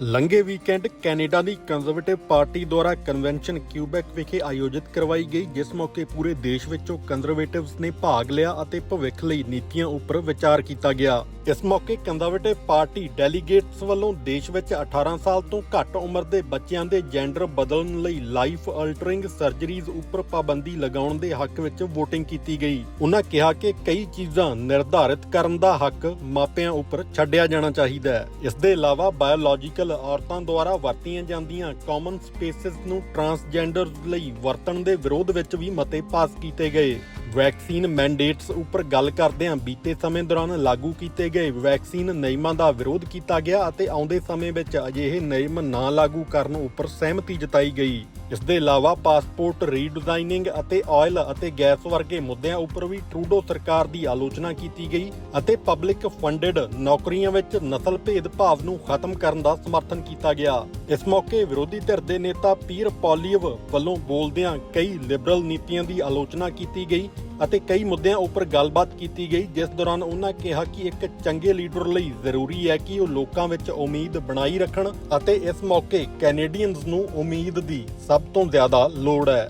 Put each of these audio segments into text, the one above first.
ਲੰਘੇ weekend Canada ਦੀ conservative party ਦੁਆਰਾ convention Quebec ਵਿਖੇ ਆਯੋਜਿਤ ਕਰਵਾਈ ਗਈ, ਜਿਸ ਮੌਕੇ ਪੂਰੇ ਦੇਸ਼ ਵਿੱਚੋਂ ਕੰਜ਼ਰਵੇਟਿਵਸ ਨੇ ਭਾਗ ਲਿਆ ਅਤੇ ਭਵਿੱਖ ਲਈ ਨੀਤੀਆਂ ਉੱਪਰ ਵਿਚਾਰ ਕੀਤਾ ਗਿਆ। ਇਸ ਮੌਕੇ ਕੰਜ਼ਰਵੇਟਿਵ ਪਾਰਟੀ ਡੈਲੀਗੇਟਸ ਵੱਲੋਂ ਦੇਸ਼ ਵਿੱਚ 18 ਸਾਲ ਤੋਂ ਘੱਟ ਉਮਰ ਦੇ ਬੱਚਿਆਂ ਦੇ ਜੈਂਡਰ ਬਦਲਣ ਲਈ ਲਾਈਫ ਅਲਟਰਿੰਗ ਸਰਜਰੀਜ਼ ਉੱਪਰ ਪਾਬੰਦੀ ਲਗਾਉਣ ਦੇ ਹੱਕ ਵਿੱਚ VOTING ਕੀਤੀ ਗਈ। ਉਨ੍ਹਾਂ ਕਿਹਾ ਕਿ ਕਈ ਚੀਜ਼ਾਂ ਨਿਰਧਾਰਿਤ ਕਰਨ ਦਾ ਹੱਕ ਮਾਪਿਆਂ ਉੱਪਰ ਛੱਡਿਆ ਜਾਣਾ ਚਾਹੀਦਾ ਹੈ। ਇਸ ਦੇ ਇਲਾਵਾ ਬਾਇਓਲੋਜੀਕਲ ਔਰਤਾਂ ਦੁਆਰਾ ਵਰਤੀਆਂ ਜਾਂਦੀਆਂ ਕਾਮਨ ਸਪੇਸਿਸ ਨੂੰ ਟਰਾਂਸਜੈਂਡਰਸ ਲਈ ਵਰਤਣ ਦੇ ਵਿਰੋਧ ਵਿੱਚ ਵੀ ਮਤੇ ਪਾਸ ਕੀਤੇ ਗਏ। ਵੈਕਸੀਨ ਮੈਂਡੇਟਸ ਉੱਪਰ ਗੱਲ ਕਰਦਿਆਂ ਬੀਤੇ ਸਮੇਂ ਦੌਰਾਨ ਲਾਗੂ ਕੀਤੇ ਗਏ ਵੈਕਸੀਨ ਨਿਯਮਾਂ ਦਾ ਵਿਰੋਧ ਕੀਤਾ ਗਿਆ ਅਤੇ ਆਉਂਦੇ ਸਮੇਂ ਵਿੱਚ ਅਜਿਹੇ ਨਿਯਮ ਨਾ ਲਾਗੂ ਕਰਨ ਉੱਪਰ ਸਹਿਮਤੀ ਜਤਾਈ ਗਈ। ਇਸ ਦੇ ਇਲਾਵਾ ਪਾਸਪੋਰਟ ਰੀਡਿਜ਼ਾਈਨਿੰਗ ਅਤੇ ਆਇਲ ਅਤੇ ਗੈਸ ਵਰਗੇ ਮੁੱਦਿਆਂ ਉੱਪਰ ਵੀ ਟਰੂਡੋ ਸਰਕਾਰ ਦੀ ਆਲੋਚਨਾ ਕੀਤੀ ਗਈ ਅਤੇ ਪਬਲਿਕ ਫੰਡਡ ਨੌਕਰੀਆਂ ਵਿੱਚ ਨਸਲ ਭੇਦਭਾਵ ਨੂੰ ਖਤਮ ਕਰਨ ਦਾ ਸਮਰਥਨ ਕੀਤਾ ਗਿਆ। ਇਸ ਮੌਕੇ ਵਿਰੋਧੀ ਧਿਰ ਦੇ ਨੇਤਾ ਪੀਰ ਪੋਲੀਵ ਵੱਲੋਂ ਬੋਲਦਿਆਂ ਕਈ ਲਿਬਰਲ ਨੀਤੀਆਂ ਦੀ ਆਲੋਚਨਾ ਕੀਤੀ ਗਈ ਅਤੇ ਕਈ ਮੁੱਦਿਆਂ ਉੱਪਰ ਗੱਲਬਾਤ ਕੀਤੀ ਗਈ, ਜਿਸ ਦੌਰਾਨ ਉਹਨਾਂ ਕਿਹਾ ਕਿ ਇੱਕ ਚੰਗੇ ਲੀਡਰ ਲਈ ਜ਼ਰੂਰੀ ਹੈ ਕਿ ਉਹ ਲੋਕਾਂ ਵਿੱਚ ਉਮੀਦ ਬਣਾਈ ਰੱਖਣ ਅਤੇ ਇਸ ਮੌਕੇ ਕੈਨੇਡੀਅਨਜ਼ ਨੂੰ ਉਮੀਦ ਦੀ ਸਭ ਤੋਂ ਜ਼ਿਆਦਾ ਲੋੜ ਹੈ।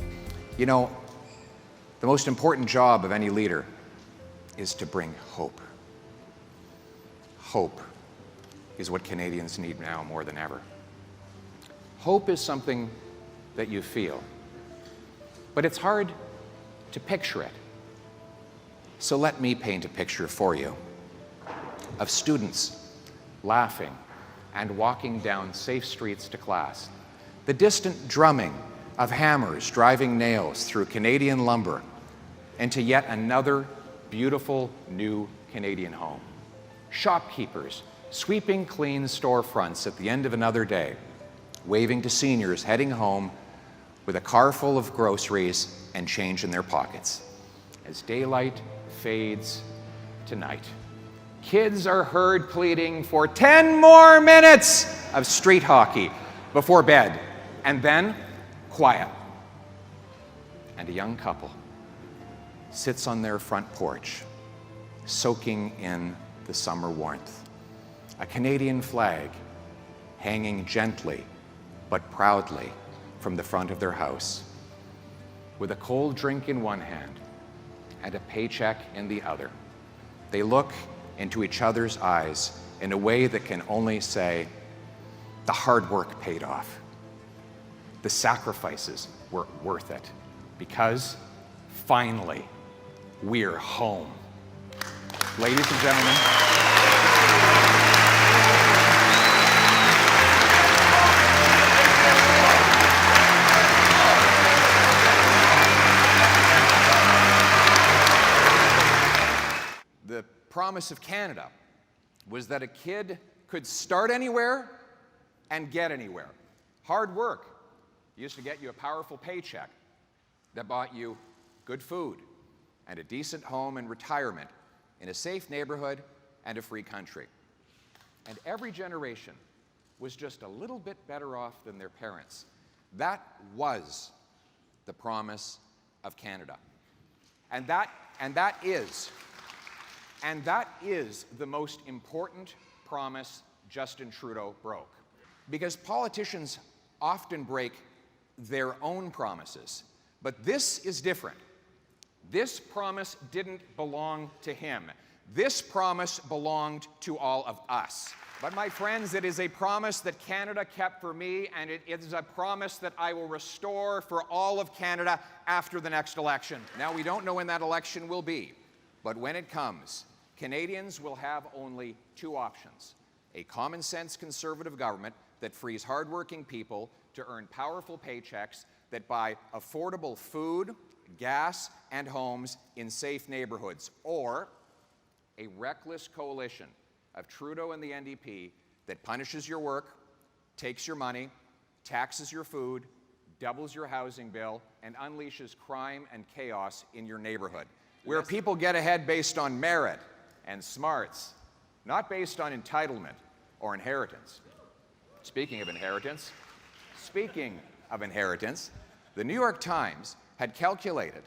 You know, the most important job of any leader is to bring hope. Hope is what Canadians need now more than ever. Hope is something that you feel, but it's hard to picture it. So let me paint a picture for you of students laughing and walking down safe streets to class, the distant drumming of hammers driving nails through Canadian lumber into yet another beautiful new Canadian home, shopkeepers sweeping clean storefronts at the end of another day, waving to seniors heading home with a car full of groceries and change in their pockets. As daylight fades to night, kids are heard pleading for 10 more minutes of street hockey before bed, and then quiet. And a young couple sits on their front porch, soaking in the summer warmth, a Canadian flag hanging gently but proudly from the front of their house, with a cold drink in one hand and a paycheck in the other. They look into each other's eyes in a way that can only say, the hard work paid off. The sacrifices were worth it, because finally we're home. Ladies and gentlemen, the promise of Canada was that a kid could start anywhere and get anywhere. Hard work used to get you a powerful paycheck that bought you good food and a decent home and retirement in a safe neighborhood and a free country. And every generation was just a little bit better off than their parents. That was the promise of Canada. And that is the most important promise Justin Trudeau broke. Because politicians often break their own promises, but this is different. This promise didn't belong to him. This promise belonged to all of us. But my friends, it is a promise that Canada kept for me, and it is a promise that I will restore for all of Canada after the next election. Now, we don't know when that election will be, but when it comes, Canadians will have only two options: a common-sense conservative government that frees hardworking people to earn powerful paychecks that buy affordable food, gas, and homes in safe neighborhoods, or a reckless coalition of Trudeau and the NDP that punishes your work, takes your money, taxes your food, doubles your housing bill, and unleashes crime and chaos in your neighborhood, where people get ahead based on merit and smarts, not based on entitlement or inheritance. Speaking of inheritance, the New York Times had calculated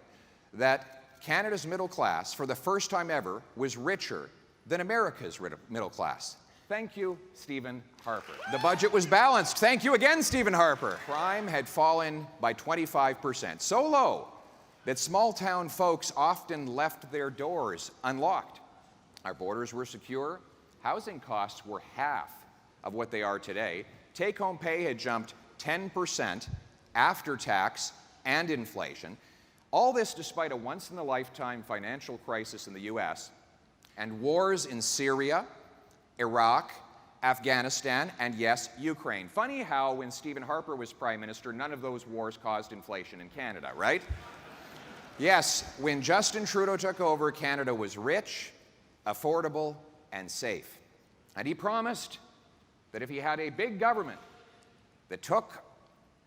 that Canada's middle class, for the first time ever, was richer than America's middle class. Thank you, Stephen Harper. The budget was balanced. Thank you again, Stephen Harper. Crime had fallen by 25%, so low that small-town folks often left their doors unlocked. Our borders were secure. Housing costs were half of what they are today. Take-home pay had jumped 10% after tax and inflation. All this despite a once-in-a-lifetime financial crisis in the U.S. and wars in Syria, Iraq, Afghanistan, and yes, Ukraine. Funny how when Stephen Harper was Prime Minister, none of those wars caused inflation in Canada, right? Yes, when Justin Trudeau took over, Canada was rich, affordable, and safe. And he promised that if he had a big government that took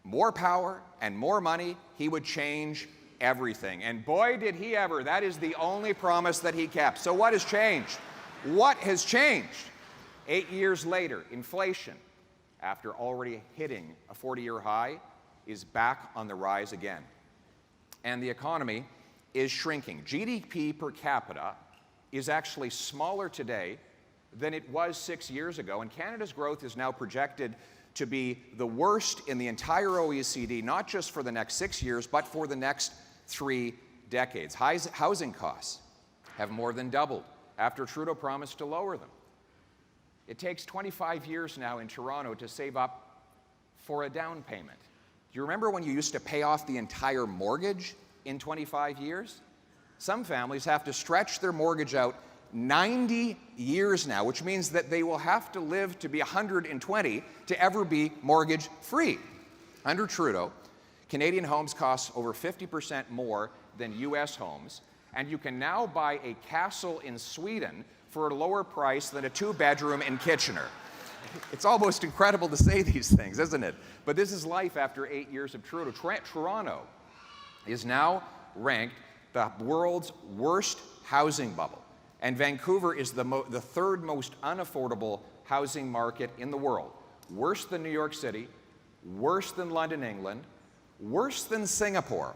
more power and more money, he would change everything. And boy, did he ever. That is the only promise that he kept. So what has changed? What has changed? 8 years later, inflation, after already hitting a 40-year high, is back on the rise again. And the economy is shrinking. GDP per capita is actually smaller today than it was 6 years ago, and Canada's growth is now projected to be the worst in the entire OECD, not just for the next 6 years, but for the next 3 decades. Housing costs have more than doubled after Trudeau promised to lower them. It takes 25 years now in Toronto to save up for a down payment. Do you remember when you used to pay off the entire mortgage in 25 years? Some families have to stretch their mortgage out 90 years now, which means that they will have to live to be 120 to ever be mortgage free. Under Trudeau, Canadian homes cost over 50% more than US homes, and you can now buy a castle in Sweden for a lower price than a 2-bedroom in Kitchener. It's almost incredible to say these things, isn't it? But this is life after 8 years of Trudeau. Toronto is now ranked the world's worst housing bubble, and Vancouver is the third most unaffordable housing market in the world. Worse than New York City, worse than London, England, worse than Singapore,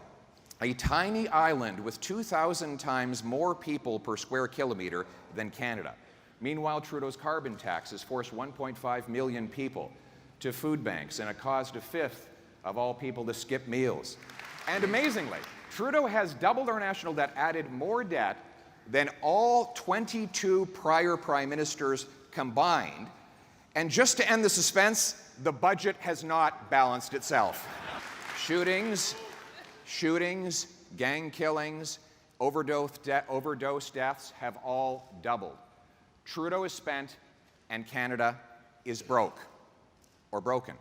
a tiny island with 2,000 times more people per square kilometer than Canada. Meanwhile, Trudeau's carbon tax has forced 1.5 million people to food banks, and it caused a fifth of all people to skip meals. And amazingly, Trudeau has doubled our national debt, added more debt than all 22 prior prime ministers combined. And just to end the suspense, the budget has not balanced itself. Shootings, gang killings, overdose deaths have all doubled. Trudeau is spent, and Canada is broke, or broken.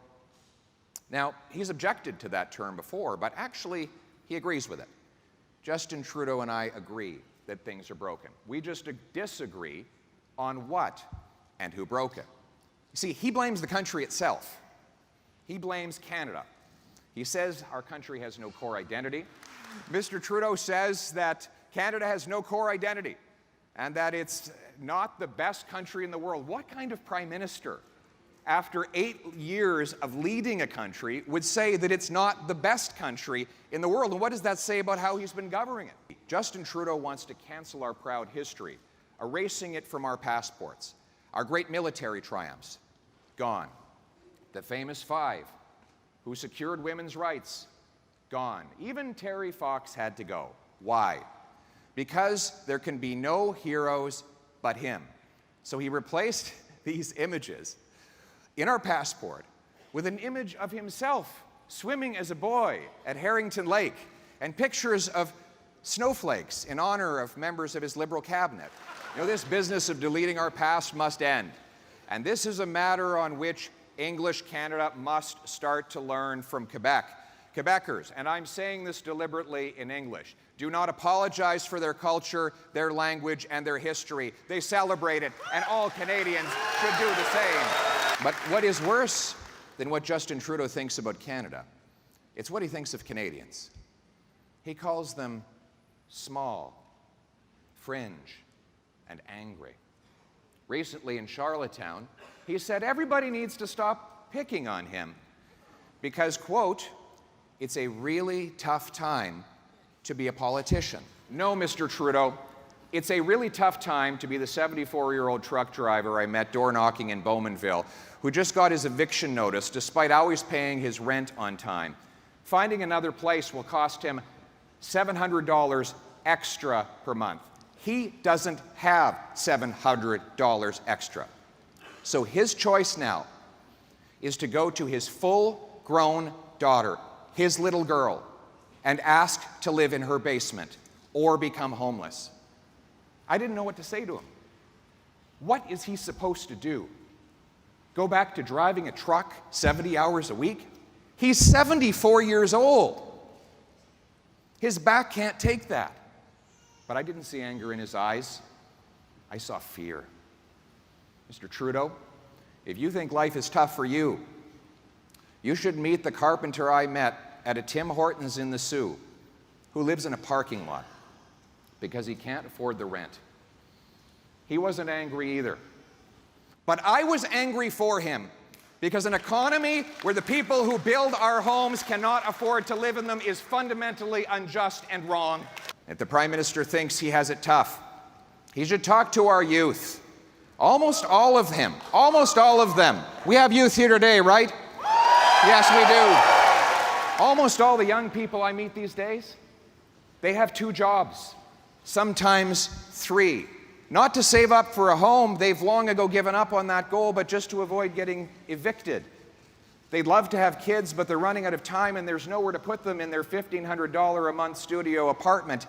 Now, he's objected to that term before, but actually, he agrees with it. Justin Trudeau and I agree that things are broken. We just disagree on what and who broke it. You see, he blames the country itself. He blames Canada. He says our country has no core identity. Mr. Trudeau says that Canada has no core identity and that it's not the best country in the world. What kind of prime minister, after 8 years of leading a country, would say that it's not the best country in the world? And what does that say about how he's been governing it? Justin Trudeau wants to cancel our proud history, erasing it from our passports. Our great military triumphs, gone. The famous 5 who secured women's rights, gone. Even Terry Fox had to go. Why? Because there can be no heroes but him. So he replaced these images in our passport with an image of himself swimming as a boy at Harrington Lake and pictures of snowflakes in honor of members of his Liberal cabinet. You know, this business of deleting our past must end. And this is a matter on which English Canada must start to learn from Quebec. Quebecers, and I'm saying this deliberately in English, do not apologize for their culture, their language, and their history. They celebrate it, and all Canadians should do the same. But what is worse than what Justin Trudeau thinks about Canada, it's what he thinks of Canadians. He calls them small, fringe, and angry. Recently in Charlottetown, he said everybody needs to stop picking on him because, quote, it's a really tough time to be a politician. No, Mr. Trudeau, It's a really tough time to be the 74-year-old truck driver I met door knocking in Bowmanville, who just got his eviction notice despite always paying his rent on time. Finding another place will cost him $700 extra per month. He doesn't have $700 extra. So his choice now is to go to his full-grown daughter, his little girl, and ask to live in her basement or become homeless. I didn't know what to say to him. What is he supposed to do? Go back to driving a truck 70 hours a week? He's 74 years old. His back can't take that. But I didn't see anger in his eyes. I saw fear. Mr. Trudeau, if you think life is tough for you, you should meet the carpenter I met at a Tim Hortons in the Sioux, who lives in a parking lot because he can't afford the rent. He wasn't angry either. But I was angry for him because an economy where the people who build our homes cannot afford to live in them is fundamentally unjust and wrong. If the Prime Minister thinks he has it tough, he should talk to our youth. Almost all of them. We have youth here today, right? Yes, we do. Almost all the young people I meet these days, they have 2 jobs, sometimes 3. Not to save up for a home, they've long ago given up on that goal, but just to avoid getting evicted. They'd love to have kids, but they're running out of time and there's nowhere to put them in their $1,500 a month studio apartment.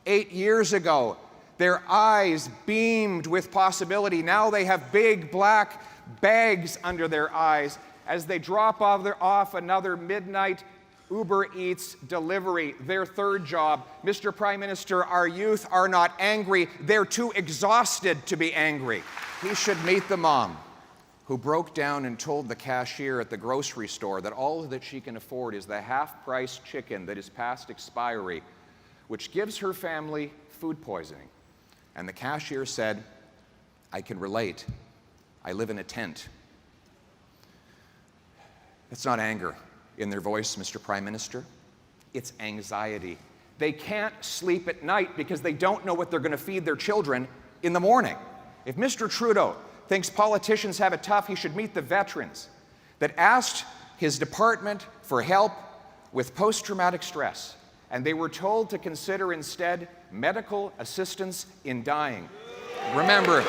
8 years ago, their eyes beamed with possibility. Now they have big black bags under their eyes as they drop off another midnight Uber Eats delivery, their 3rd job. Mr. Prime Minister, our youth are not angry. They're too exhausted to be angry. He should meet the mom who broke down and told the cashier at the grocery store that all that she can afford is the half-price chicken that is past expiry, which gives her family food poisoning. And the cashier said, "I can relate. I live in a tent." That's not anger in their voice, Mr. Prime Minister. It's anxiety. They can't sleep at night because they don't know what they're going to feed their children in the morning. If Mr. Trudeau thinks politicians have it tough, he should meet the veterans that asked his department for help with post-traumatic stress, and they were told to consider instead medical assistance in dying. Remember,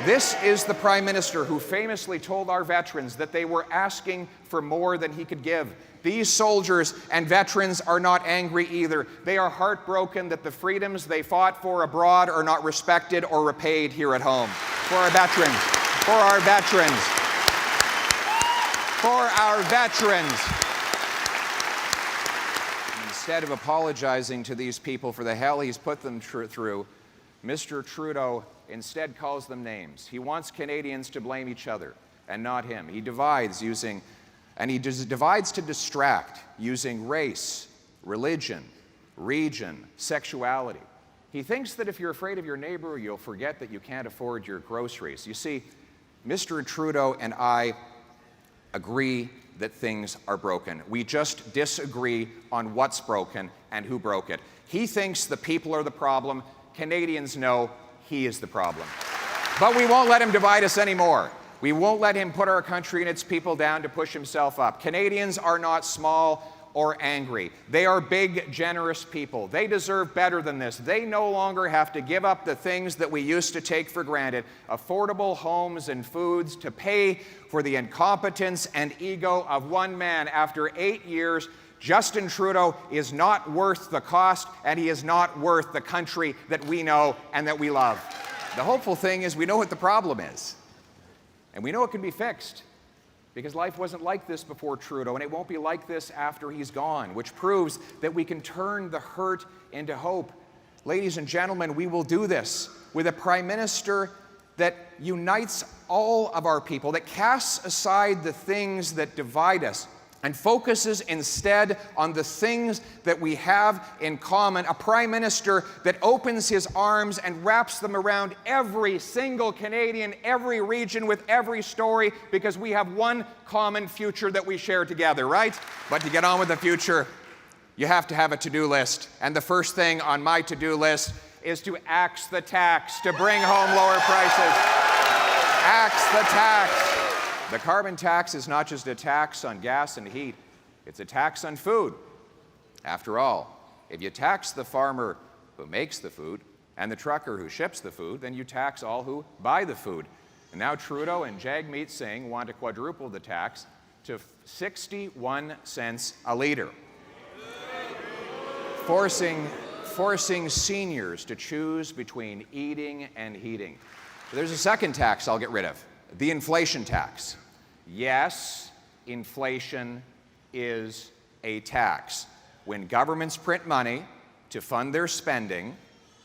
this is the Prime Minister who famously told our veterans that they were asking for more than he could give. These soldiers and veterans are not angry either. They are heartbroken that the freedoms they fought for abroad are not respected or repaid here at home. For our veterans, for our veterans, for our veterans. Instead of apologizing to these people for the hell he's put them through, Mr. Trudeau instead calls them names. He wants Canadians to blame each other and not him. He divides divides to distract using race, religion, region, sexuality. He thinks that if you're afraid of your neighbor, you'll forget that you can't afford your groceries. You see, Mr. Trudeau and I agree that things are broken. We just disagree on what's broken and who broke it. He thinks the people are the problem. Canadians know he is the problem. But we won't let him divide us anymore. We won't let him put our country and its people down to push himself up. Canadians are not small or angry. They are big, generous people. They deserve better than this. They no longer have to give up the things that we used to take for granted, affordable homes and foods, to pay for the incompetence and ego of one man. After 8 years, Justin Trudeau is not worth the cost, and he is not worth the country that we know and that we love. The hopeful thing is we know what the problem is, and we know it can be fixed, because life wasn't like this before Trudeau, and it won't be like this after he's gone, which proves that we can turn the hurt into hope. Ladies and gentlemen, we will do this with a Prime Minister that unites all of our people, that casts aside the things that divide us, and focuses instead on the things that we have in common. A Prime Minister that opens his arms and wraps them around every single Canadian, every region, with every story, because we have one common future that we share together, right? But to get on with the future, you have to have a to-do list. And the first thing on my to-do list is to axe the tax to bring home lower prices. Axe the tax. The carbon tax is not just a tax on gas and heat, it's a tax on food. After all, if you tax the farmer who makes the food and the trucker who ships the food, then you tax all who buy the food. And now Trudeau and Jagmeet Singh want to quadruple the tax to 61 cents a litre, forcing seniors to choose between eating and heating. There's a second tax I'll get rid of, the inflation tax. Yes, inflation is a tax. When governments print money to fund their spending,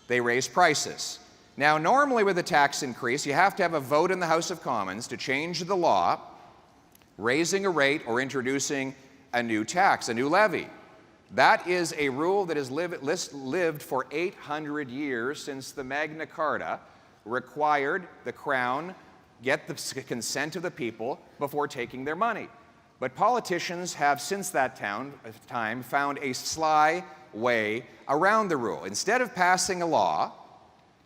they raise prices. Now, normally with a tax increase, you have to have a vote in the House of Commons to change the law, raising a rate or introducing a new tax, a new levy. That is a rule that has lived for 800 years, since the Magna Carta required the Crown get the consent of the people before taking their money. But politicians have since that time found a sly way around the rule. Instead of passing a law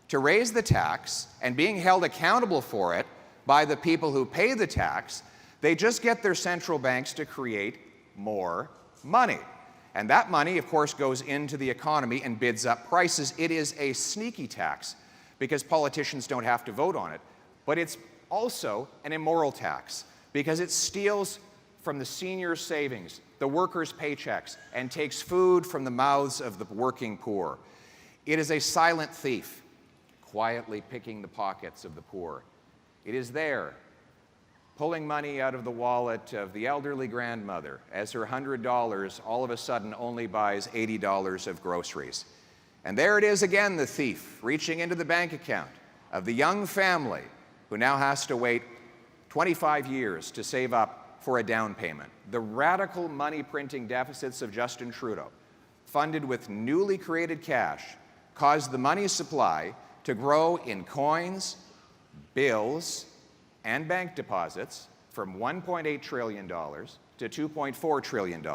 to raise the tax and being held accountable for it by the people who pay the tax, they just get their central banks to create more money. And that money, of course, goes into the economy and bids up prices. It is a sneaky tax because politicians don't have to vote on it. But it's also an immoral tax because it steals from the seniors' savings, the workers' paychecks, and takes food from the mouths of the working poor. It is a silent thief, quietly picking the pockets of the poor. It is there, pulling money out of the wallet of the elderly grandmother as her $100 all of a sudden only buys $80 of groceries. And there it is again, the thief, reaching into the bank account of the young family who now has to wait 25 years to save up for a down payment. The radical money printing deficits of Justin Trudeau, funded with newly created cash, caused the money supply to grow in coins, bills, and bank deposits from $1.8 trillion to $2.4 trillion.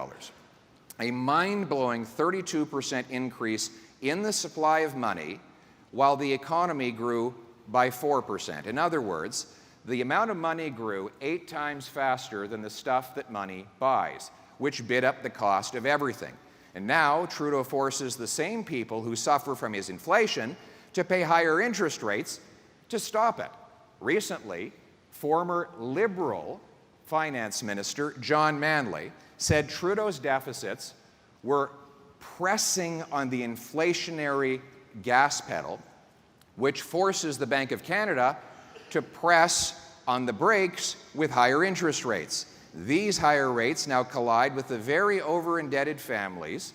A mind-blowing 32% increase in the supply of money, while the economy grew by 4%. In other words, the amount of money grew 8 times faster than the stuff that money buys, which bid up the cost of everything. And now Trudeau forces the same people who suffer from his inflation to pay higher interest rates to stop it. Recently, former Liberal Finance Minister John Manley said Trudeau's deficits were pressing on the inflationary gas pedal, which forces the Bank of Canada to press on the brakes with higher interest rates. These higher rates now collide with the very over-indebted families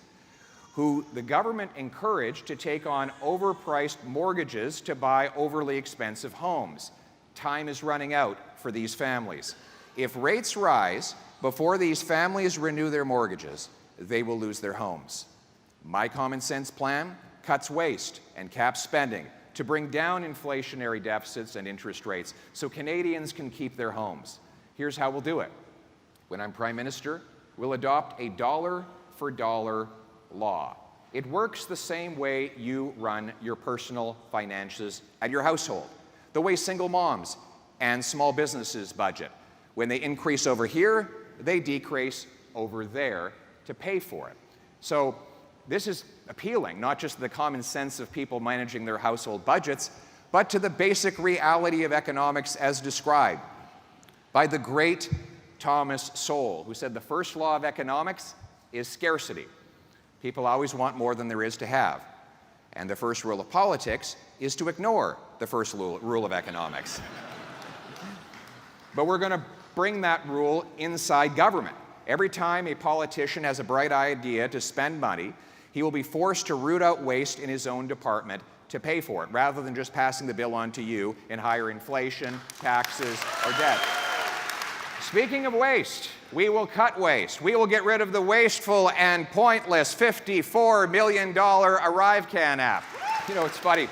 who the government encouraged to take on overpriced mortgages to buy overly expensive homes. Time is running out for these families. If rates rise before these families renew their mortgages, they will lose their homes. My common sense plan cuts waste and caps spending to bring down inflationary deficits and interest rates so Canadians can keep their homes. Here's how we'll do it. When I'm Prime Minister, we'll adopt a dollar-for-dollar law. It works the same way you run your personal finances at your household, the way single moms and small businesses budget. When they increase over here, they decrease over there to pay for it. So this is appealing, not just to the common sense of people managing their household budgets, but to the basic reality of economics as described by the great Thomas Sowell, who said the first law of economics is scarcity. People always want more than there is to have. And the first rule of politics is to ignore the first rule of economics. But we're going to bring that rule inside government. Every time a politician has a bright idea to spend money, he will be forced to root out waste in his own department to pay for it, rather than just passing the bill on to you in higher inflation, taxes, or debt. Speaking of waste, we will cut waste. We will get rid of the wasteful and pointless $54 million ArriveCan app. You know, it's funny.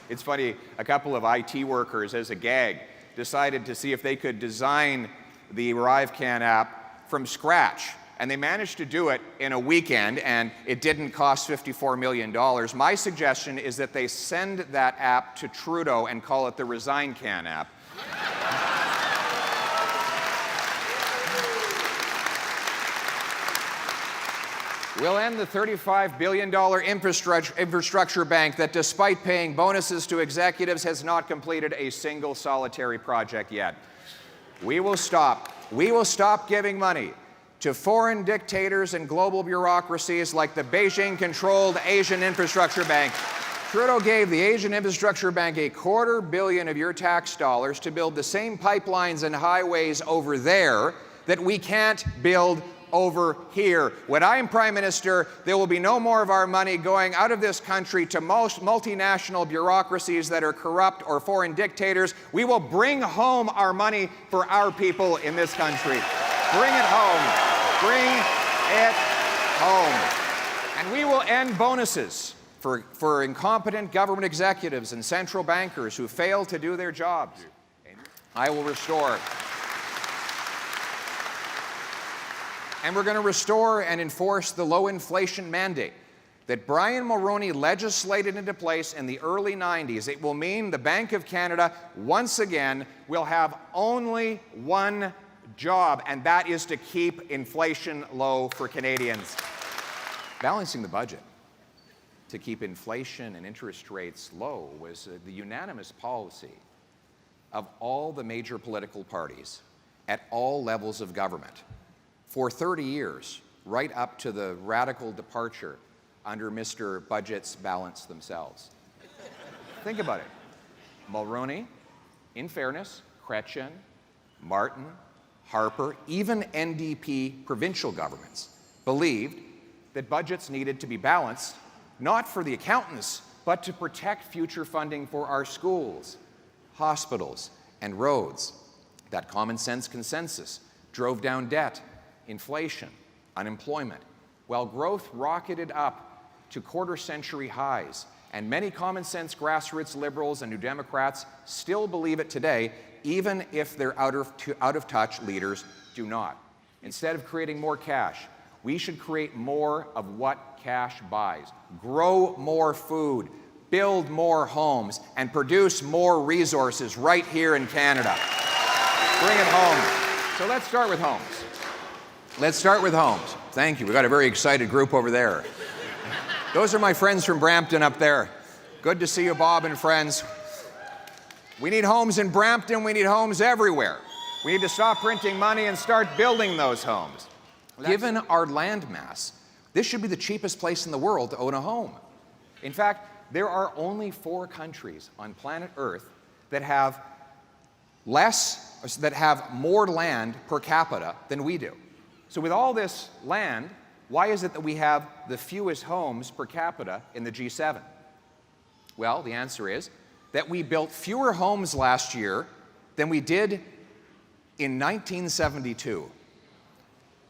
It's funny, a couple of IT workers, as a gag, decided to see if they could design the ArriveCan app from scratch. And they managed to do it in a weekend, and it didn't cost $54 million. My suggestion is that they send that app to Trudeau and call it the Resign Can app. We'll end the $35 billion infrastructure bank that, despite paying bonuses to executives, has not completed a single solitary project yet. We will stop giving money to foreign dictators and global bureaucracies like the Beijing-controlled Asian Infrastructure Bank. Trudeau gave the Asian Infrastructure Bank $250 million of your tax dollars to build the same pipelines and highways over there that we can't build over here. When I am Prime Minister, there will be no more of our money going out of this country to most multinational bureaucracies that are corrupt or foreign dictators. We will bring home our money for our people in this country. Bring it home. Bring it home. And we will end bonuses for incompetent government executives and central bankers who fail to do their jobs. I will restore. And we're going to restore and enforce the low inflation mandate that Brian Mulroney legislated into place in the early 90s. It will mean the Bank of Canada, once again, will have only one job, and that is to keep inflation low for Canadians. Balancing the budget to keep inflation and interest rates low was the unanimous policy of all the major political parties at all levels of government for 30 years, right up to the radical departure under Mr. Budget's balance themselves. Think about it. Mulroney, in fairness, Chrétien, Martin, Harper, even NDP provincial governments believed that budgets needed to be balanced, not for the accountants, but to protect future funding for our schools, hospitals, and roads. That common sense consensus drove down debt, inflation, unemployment, while growth rocketed up to quarter-century highs. And many common-sense grassroots liberals and New Democrats still believe it today, even if their out-of-touch leaders do not. Instead of creating more cash, we should create more of what cash buys. Grow more food, build more homes, and produce more resources right here in Canada. Bring it home. So let's start with homes. Let's start with homes. Thank you. We've got a very excited group over there. Those are my friends from Brampton up there. Good to see you, Bob and friends. We need homes in Brampton. We need homes everywhere. We need to stop printing money and start building those homes. Given our land mass, this should be the cheapest place in the world to own a home. In fact, there are only 4 countries on planet Earth that have more land per capita than we do. So with all this land, why is it that we have the fewest homes per capita in the G7? Well, the answer is that we built fewer homes last year than we did in 1972.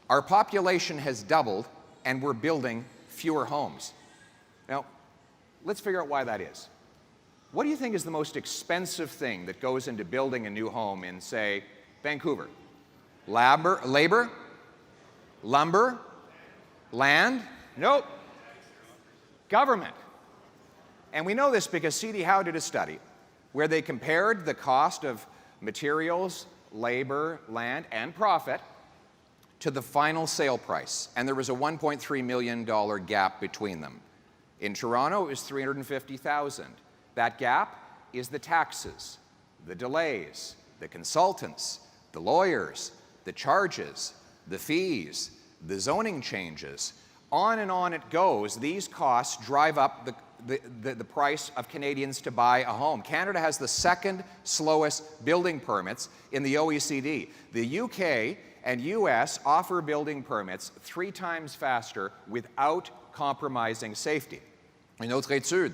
Our population has doubled, and we're building fewer homes. Now, let's figure out why that is. What do you think is the most expensive thing that goes into building a new home in, say, Vancouver? Labor? Lumber? Land? Nope. Government. And we know this because C.D. Howe did a study where they compared the cost of materials, labor, land, and profit to the final sale price. And there was a $1.3 million gap between them. In Toronto, it was $350,000. That gap is the taxes, the delays, the consultants, the lawyers, the charges, the fees, the zoning changes. On and on it goes. These costs drive up the price of Canadians to buy a home. Canada has the second slowest building permits in the OECD. The UK and US offer building permits 3 times faster without compromising safety. Une autre étude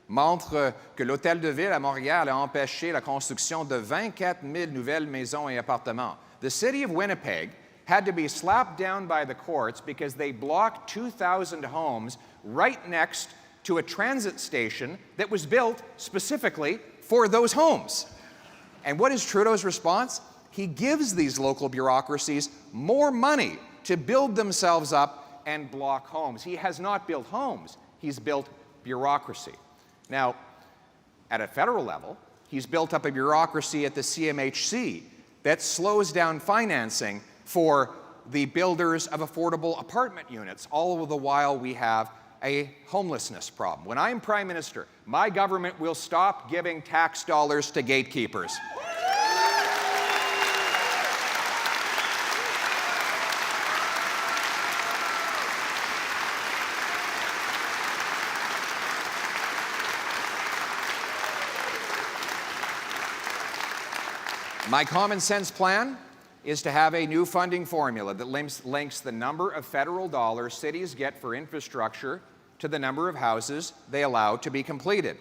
montre que l'Hôtel de Ville à Montréal a empêché la construction de 24 000 nouvelles maisons et appartements. The city of Winnipeg had to be slapped down by the courts because they blocked 2,000 homes right next to a transit station that was built specifically for those homes. And what is Trudeau's response? He gives these local bureaucracies more money to build themselves up and block homes. He has not built homes. He's built bureaucracy. Now, at a federal level, he's built up a bureaucracy at the CMHC that slows down financing for the builders of affordable apartment units. All the while we have a homelessness problem. When I'm Prime Minister, my government will stop giving tax dollars to gatekeepers. My common sense plan is to have a new funding formula that links the number of federal dollars cities get for infrastructure to the number of houses they allow to be completed.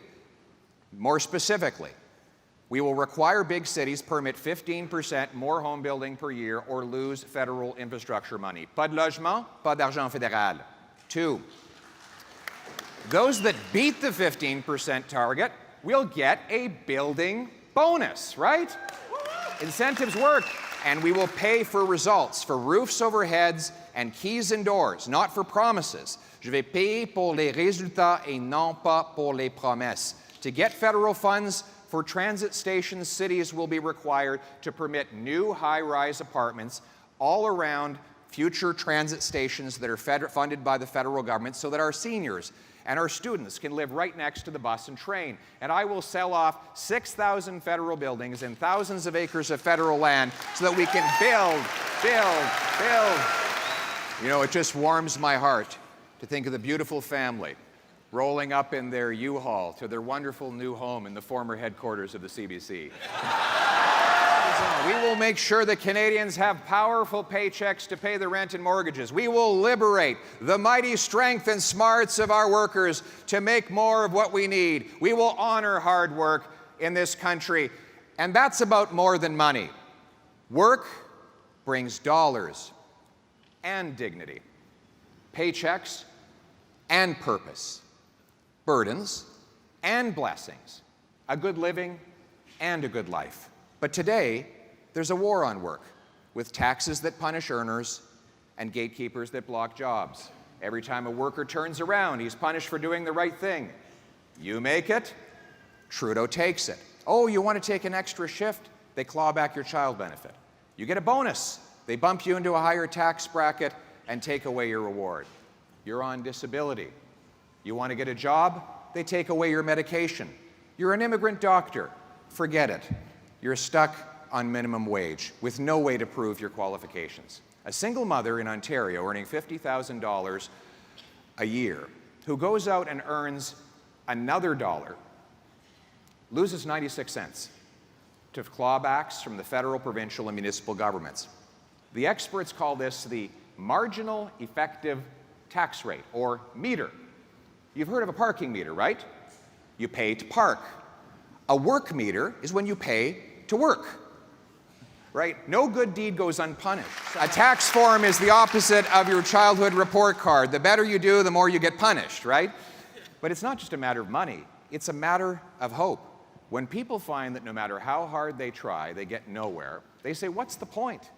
More specifically, we will require big cities permit 15% more home building per year or lose federal infrastructure money. Pas de logement, pas d'argent fédéral. 2, those that beat the 15% target will get a building bonus, right? Incentives work, and we will pay for results, for roofs over heads and keys and doors, not for promises. Je vais payer pour les résultats et non pas pour les promesses. To get federal funds for transit stations, cities will be required to permit new high-rise apartments all around future transit stations that are funded by the federal government so that our seniors and our students can live right next to the bus and train. And I will sell off 6,000 federal buildings and thousands of acres of federal land so that we can build. You know, it just warms my heart to think of the beautiful family rolling up in their U-Haul to their wonderful new home in the former headquarters of the CBC. We will make sure that Canadians have powerful paychecks to pay the rent and mortgages. We will liberate the mighty strength and smarts of our workers to make more of what we need. We will honor hard work in this country. And that's about more than money. Work brings dollars and dignity, paychecks and purpose, burdens and blessings, a good living and a good life. But today, there's a war on work, with taxes that punish earners and gatekeepers that block jobs. Every time a worker turns around, he's punished for doing the right thing. You make it, Trudeau takes it. Oh, you want to take an extra shift? They claw back your child benefit. You get a bonus. They bump you into a higher tax bracket and take away your reward. You're on disability. You want to get a job? They take away your medication. You're an immigrant doctor. Forget it. You're stuck on minimum wage with no way to prove your qualifications. A single mother in Ontario earning $50,000 a year who goes out and earns another dollar loses 96 cents to clawbacks from the federal, provincial, and municipal governments. The experts call this the marginal effective tax rate, or meter. You've heard of a parking meter, right? You pay to park. A work meter is when you pay to work, right? No good deed goes unpunished. A tax form is the opposite of your childhood report card. The better you do, the more you get punished, right? But it's not just a matter of money. It's a matter of hope. When people find that no matter how hard they try, they get nowhere, they say, what's the point?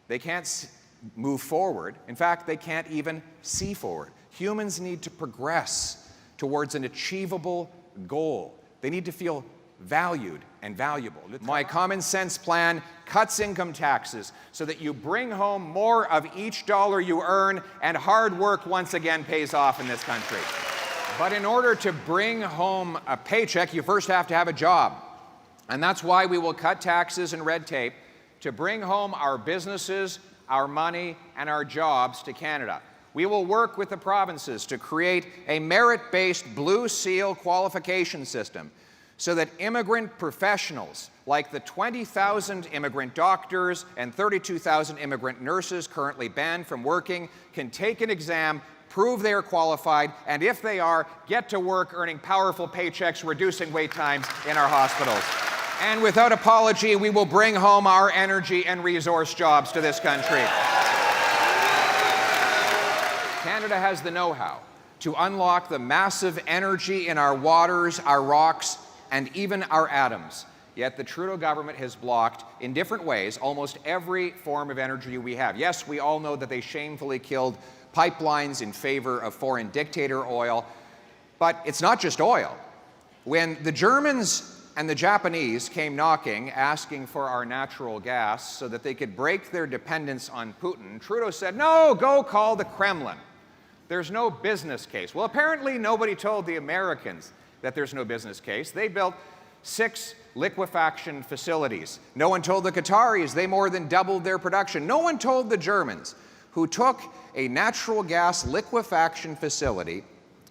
They can't move forward. In fact, they can't even see forward. Humans need to progress towards an achievable goal. They need to feel valued and valuable. My common sense plan cuts income taxes so that you bring home more of each dollar you earn, and hard work once again pays off in this country. But in order to bring home a paycheck, you first have to have a job. And that's why we will cut taxes and red tape to bring home our businesses, our money, and our jobs to Canada. We will work with the provinces to create a merit-based Blue Seal qualification system so that immigrant professionals, like the 20,000 immigrant doctors and 32,000 immigrant nurses currently banned from working, can take an exam, prove they are qualified, and if they are, get to work earning powerful paychecks, reducing wait times in our hospitals. And without apology, we will bring home our energy and resource jobs to this country. Canada has the know-how to unlock the massive energy in our waters, our rocks, and even our atoms. Yet the Trudeau government has blocked, in different ways, almost every form of energy we have. Yes, we all know that they shamefully killed pipelines in favor of foreign dictator oil, but it's not just oil. When the Germans and the Japanese came knocking, asking for our natural gas so that they could break their dependence on Putin, Trudeau said, "No, go call the Kremlin. There's no business case." Well, apparently nobody told the Americans that there's no business case. They built 6 liquefaction facilities. No one told the Qataris they more than doubled their production. No one told the Germans, who took a natural gas liquefaction facility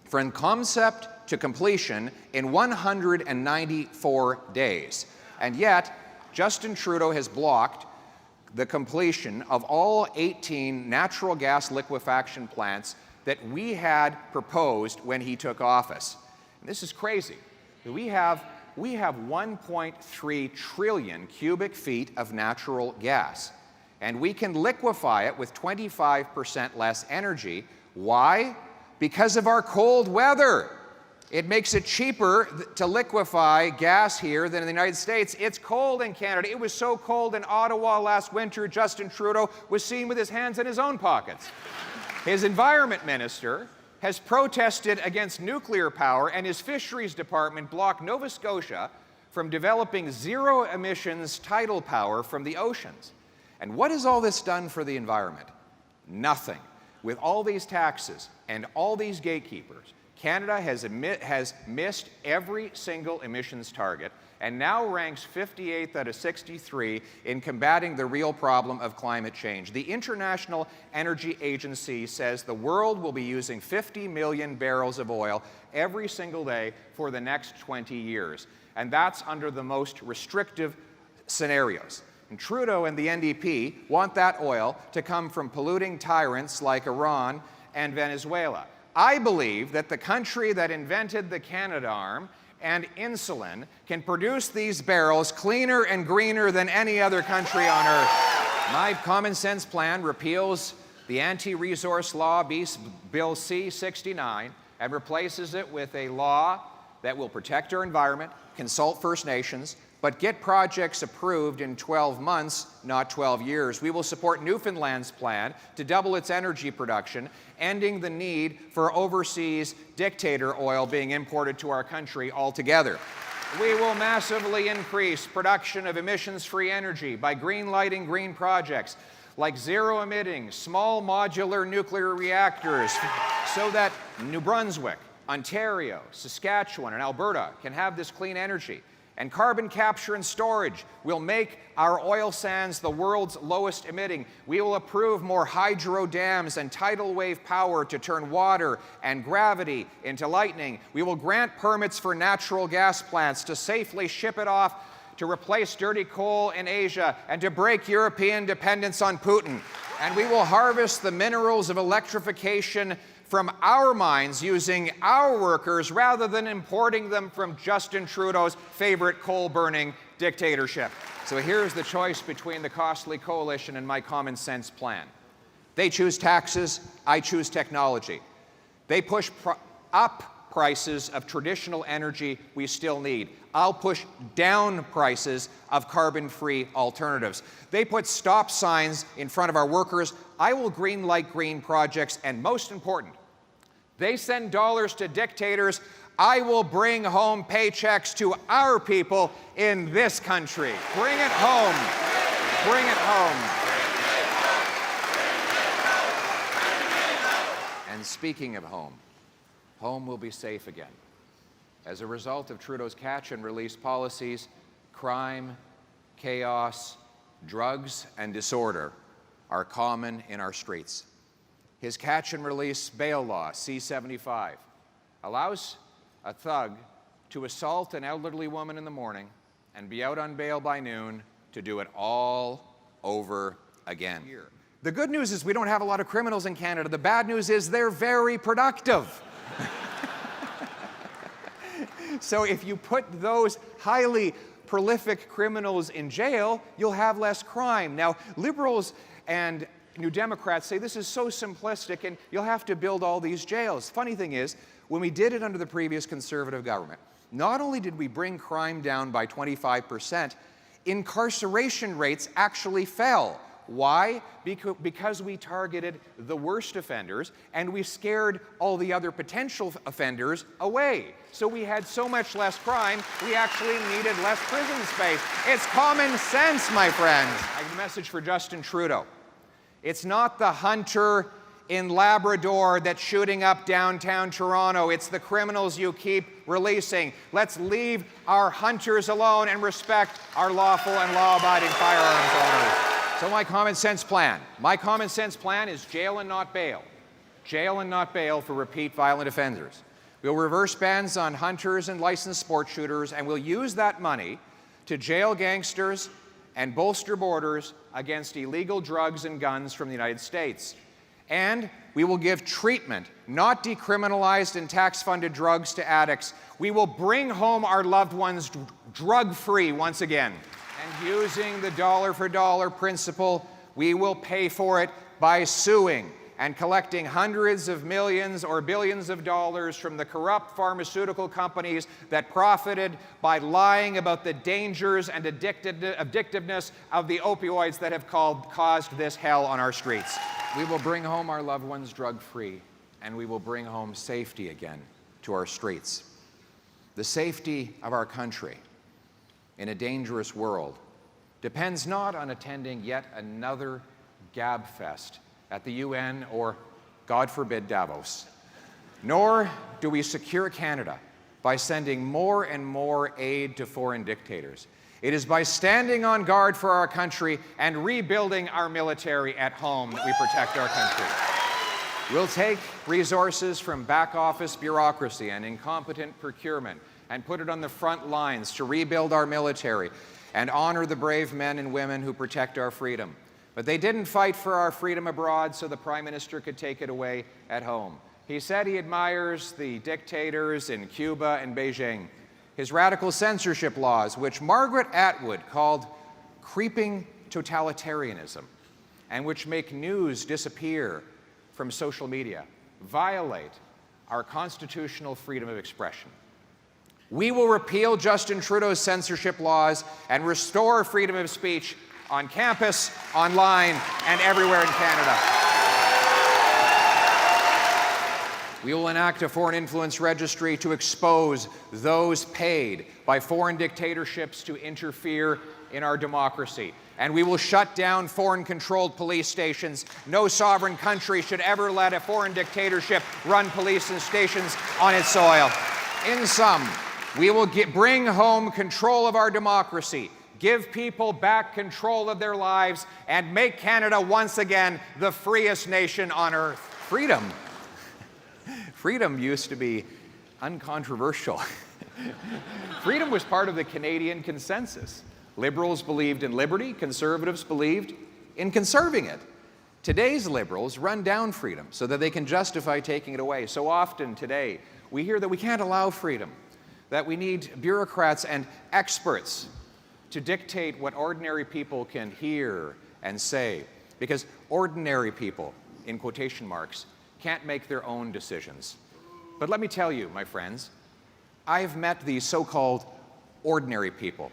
from concept to completion in 194 days. And yet, Justin Trudeau has blocked the completion of all 18 natural gas liquefaction plants that we had proposed when he took office. And this is crazy. We have 1.3 trillion cubic feet of natural gas, and we can liquefy it with 25% less energy. Why? Because of our cold weather. It makes it cheaper to liquefy gas here than in the United States. It's cold in Canada. It was so cold in Ottawa last winter, Justin Trudeau was seen with his hands in his own pockets. His environment minister has protested against nuclear power, and his fisheries department blocked Nova Scotia from developing zero emissions tidal power from the oceans. And what has all this done for the environment? Nothing. With all these taxes and all these gatekeepers, Canada has missed every single emissions target and now ranks 58th out of 63 in combating the real problem of climate change. The International Energy Agency says the world will be using 50 million barrels of oil every single day for the next 20 years. And that's under the most restrictive scenarios. And Trudeau and the NDP want that oil to come from polluting tyrants like Iran and Venezuela. I believe that the country that invented the Canadarm and insulin can produce these barrels cleaner and greener than any other country on earth. My common sense plan repeals the anti-resource law, Bill C-69, and replaces it with a law that will protect our environment, consult First Nations, but get projects approved in 12 months, not 12 years. We will support Newfoundland's plan to double its energy production, ending the need for overseas dictator oil being imported to our country altogether. We will massively increase production of emissions-free energy by green-lighting green projects like zero-emitting, small modular nuclear reactors so that New Brunswick, Ontario, Saskatchewan, and Alberta can have this clean energy. And carbon capture and storage will make our oil sands the world's lowest emitting. We will approve more hydro dams and tidal wave power to turn water and gravity into lightning. We will grant permits for natural gas plants to safely ship it off to replace dirty coal in Asia and to break European dependence on Putin. And we will harvest the minerals of electrification from our mines using our workers rather than importing them from Justin Trudeau's favorite coal-burning dictatorship. So here's the choice between the costly coalition and my common sense plan. They choose taxes, I choose technology. They push up prices of traditional energy we still need. I'll push down prices of carbon-free alternatives. They put stop signs in front of our workers. I will green-light green projects, and most important, they send dollars to dictators. I will bring home paychecks to our people in this country. Bring it home. Bring it home. And speaking of home, home will be safe again. As a result of Trudeau's catch and release policies, crime, chaos, drugs, and disorder are common in our streets. His catch and release bail law, C-75, allows a thug to assault an elderly woman in the morning and be out on bail by noon to do it all over again. The good news is we don't have a lot of criminals in Canada. The bad news is they're very productive. So if you put those highly prolific criminals in jail, you'll have less crime. Now, Liberals and New Democrats say this is so simplistic and you'll have to build all these jails. Funny thing is, when we did it under the previous Conservative government, not only did we bring crime down by 25%, incarceration rates actually fell. Why? Because we targeted the worst offenders and we scared all the other potential offenders away. So we had so much less crime, we actually needed less prison space. It's common sense, my friends. I have a message for Justin Trudeau. It's not the hunter in Labrador that's shooting up downtown Toronto. It's the criminals you keep releasing. Let's leave our hunters alone and respect our lawful and law-abiding firearms owners. So my common sense plan is jail and not bail. Jail and not bail for repeat violent offenders. We'll reverse bans on hunters and licensed sport shooters, and we'll use that money to jail gangsters and bolster borders against illegal drugs and guns from the United States. And we will give treatment, not decriminalized and tax-funded drugs, to addicts. We will bring home our loved ones drug-free once again. And using the dollar-for-dollar principle, we will pay for it by suing and collecting hundreds of millions or billions of dollars from the corrupt pharmaceutical companies that profited by lying about the dangers and addictiveness of the opioids that have caused this hell on our streets. We will bring home our loved ones drug-free, and we will bring home safety again to our streets. The safety of our country in a dangerous world depends not on attending yet another gabfest at the UN or, God forbid, Davos. Nor do we secure Canada by sending more and more aid to foreign dictators. It is by standing on guard for our country and rebuilding our military at home that we protect our country. We'll take resources from back office bureaucracy and incompetent procurement and put it on the front lines to rebuild our military and honor the brave men and women who protect our freedom. But they didn't fight for our freedom abroad so the Prime Minister could take it away at home. He said he admires the dictators in Cuba and Beijing. His radical censorship laws, which Margaret Atwood called creeping totalitarianism, and which make news disappear from social media, violate our constitutional freedom of expression. We will repeal Justin Trudeau's censorship laws and restore freedom of speech on campus, online, and everywhere in Canada. We will enact a foreign influence registry to expose those paid by foreign dictatorships to interfere in our democracy. And we will shut down foreign-controlled police stations. No sovereign country should ever let a foreign dictatorship run police stations on its soil. In sum, we will bring home control of our democracy, give people back control of their lives, and make Canada once again the freest nation on earth. Freedom used to be uncontroversial. Freedom was part of the Canadian consensus. Liberals believed in liberty, conservatives believed in conserving it. Today's liberals run down freedom so that they can justify taking it away. So often today, we hear that we can't allow freedom, that we need bureaucrats and experts to dictate what ordinary people can hear and say, because ordinary people, in quotation marks, can't make their own decisions. But let me tell you, my friends, I've met these so-called ordinary people,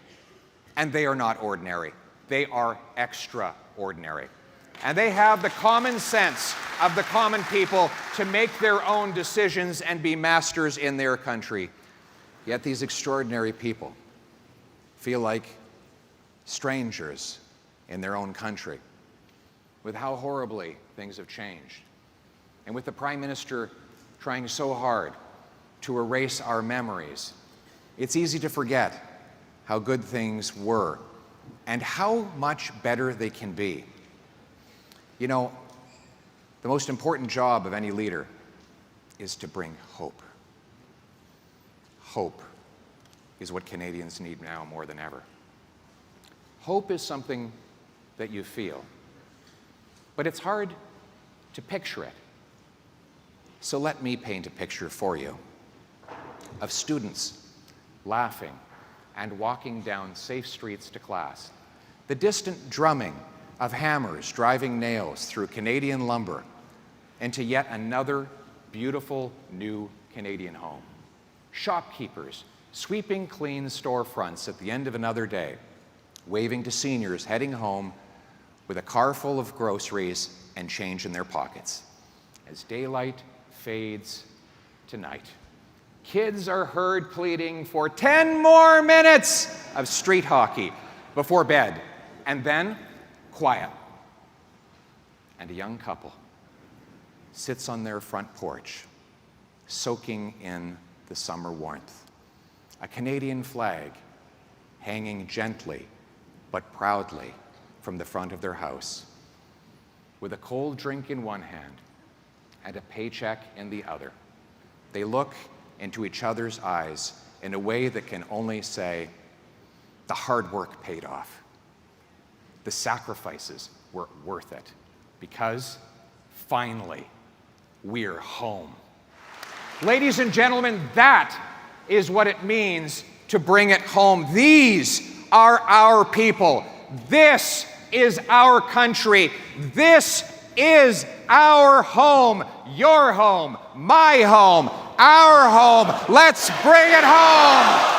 and they are not ordinary. They are extraordinary. And they have the common sense of the common people to make their own decisions and be masters in their country. Yet these extraordinary people feel like strangers in their own country, with how horribly things have changed. And with the Prime Minister trying so hard to erase our memories, it's easy to forget how good things were and how much better they can be. You know, the most important job of any leader is to bring hope. Hope is what Canadians need now more than ever. Hope is something that you feel, but it's hard to picture it. So let me paint a picture for you of students laughing and walking down safe streets to class, the distant drumming of hammers driving nails through Canadian lumber into yet another beautiful new Canadian home, shopkeepers sweeping clean storefronts at the end of another day, waving to seniors heading home with a car full of groceries and change in their pockets. As daylight fades to night, kids are heard pleading for 10 more minutes of street hockey before bed, and then quiet. And a young couple sits on their front porch, soaking in the summer warmth. A Canadian flag hanging gently but proudly from the front of their house, with a cold drink in one hand and a paycheck in the other. They look into each other's eyes in a way that can only say, the hard work paid off. The sacrifices were worth it, because finally, we're home. Ladies and gentlemen, that is what it means to bring it home. These are our people. This is our country. This is our home. Your home, my home, our home. Let's bring it home.